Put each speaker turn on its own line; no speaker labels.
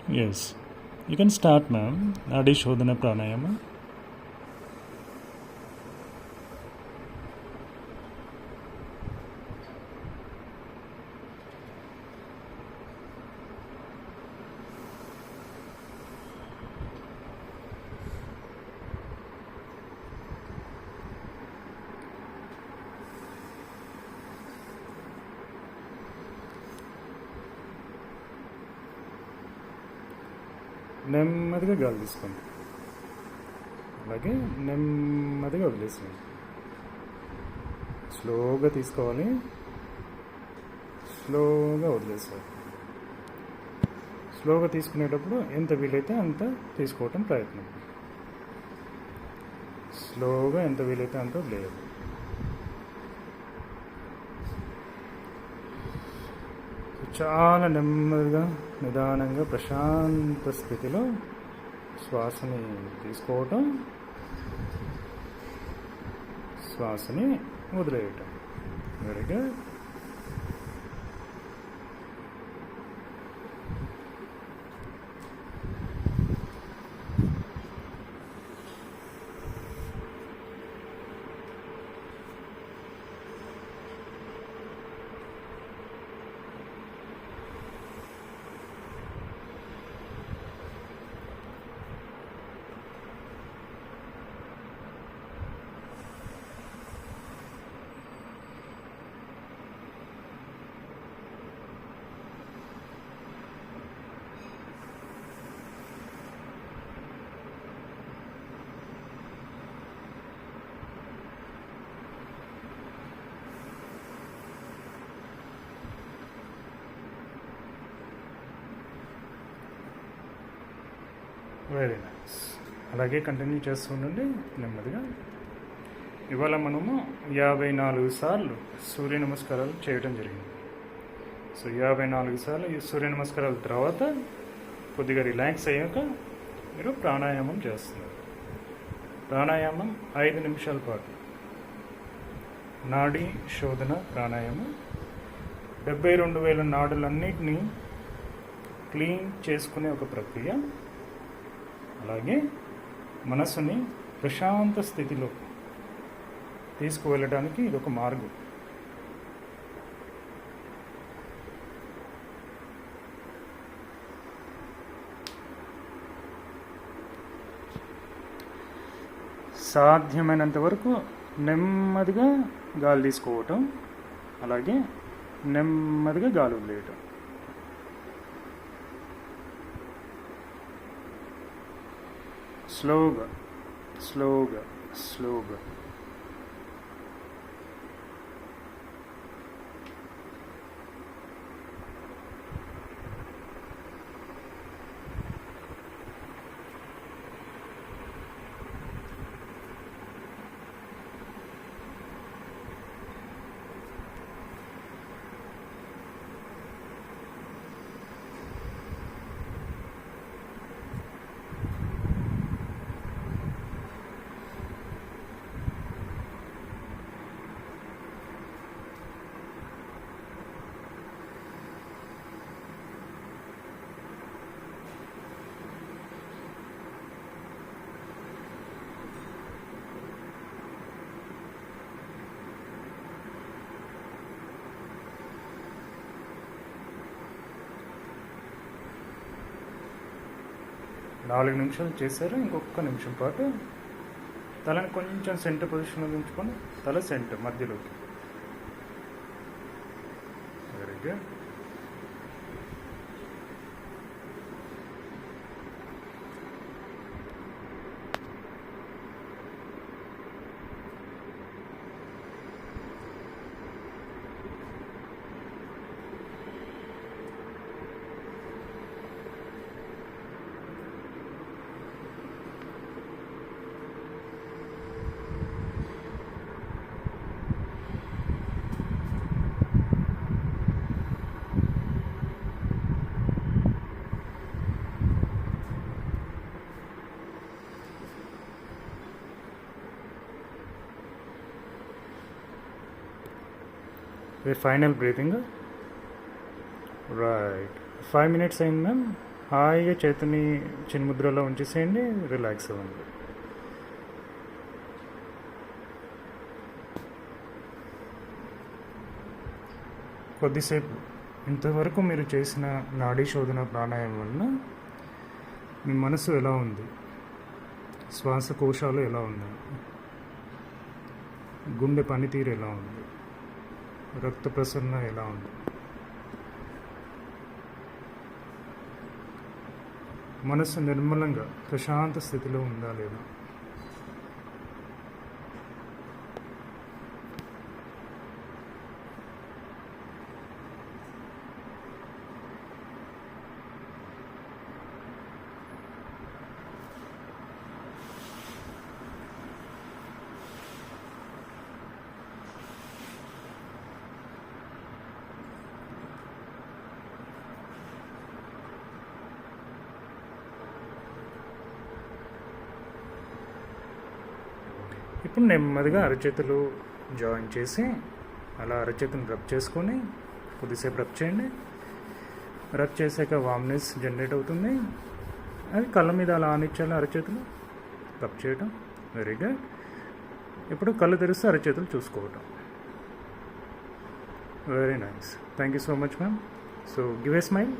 Yes. You can start, ma'am. Nadi Shodhana Pranayama. నెమ్మదిగా గాలి తీసుకోండి, అలాగే నెమ్మదిగా వదిలేసేయండి. స్లోగా తీసుకోవాలి, స్లోగా వదిలేసేయాలి. స్లోగా తీసుకునేటప్పుడు ఎంత వీలైతే అంత తీసుకోవటం ప్రయత్నం. స్లోగా ఎంత వీలైతే అంత వదిలేయాలి. చాలా నెమ్మదిగా నిదానంగా ప్రశాంత స్థితిలో శ్వాసని తీసుకోవటం, శ్వాసని వదిలేయటం. Very good. Very nice. అలాగే కంటిన్యూ చేస్తూ ఉండండి నెమ్మదిగా. ఇవాళ మనము 54 సార్లు సూర్య నమస్కారాలు చేయడం జరిగింది. సో 54 సార్లు ఈ సూర్య నమస్కారాల తర్వాత కొద్దిగా రిలాక్స్ అయ్యాక మీరు ప్రాణాయామం చేస్తున్నారు. ప్రాణాయామం 5 నిమిషాల పాటు నాడీ శోధన ప్రాణాయామం 72,000 నాడులన్నిటినీ క్లీన్ చేసుకునే ఒక ప్రక్రియ. అలాగే మనసుని ప్రశాంత స్థితిలో తీసుకువెళ్ళడానికి ఇదొక మార్గం. సాధ్యమైనంత వరకు నెమ్మదిగా గాలి తీసుకోవటం, అలాగే నెమ్మదిగా గాలి వదిలేయటం. స్లోగా స్లోగా స్లోగా. నాలుగు నిమిషాలు చేశారు. ఇంకొక నిమిషం పాటు తలని కొంచెం సెంటర్ పొజిషన్లో ఉంచుకొని తల సెంటర్ మధ్యలోకి. Very good. Your final breathing. Right. 5 minutes in, ma'am. హాయిగా చేతిని చిన్ముద్రలో ఉంచేసేయండి, రిలాక్స్ అవ్వండి. కొద్దిసేపు ఇంతవరకు మీరు చేసిన నాడీ శోధన ప్రాణాయామం వలన మీ మనసు ఎలా ఉంది, శ్వాసకోశాలు ఎలా ఉన్నాయి, గుండె పనితీరు ఎలా ఉంది, రక్త ప్రసరణ ఎలా ఉంది, మనసు నిర్మలంగా ప్రశాంత స్థితిలో ఉందా లేదా, ఇప్పుడు నెమ్మదిగా అరచేతులు జాయిన్ చేసి అలా అరచేతులు రబ్ చేసుకొని కొద్దిసేపు రబ్ చేయండి. రబ్ చేసాక వామ్నెస్ జనరేట్ అవుతుంది. అది కళ్ళ మీద అలా ఆనిచ్చాలి, అరచేతులు రబ్ చేయటం. Very good. ఇప్పుడు కళ్ళు తెరిస్తే అరచేతులు చూసుకోవటం. Very nice. Thank you so much ma'am. So give a smile.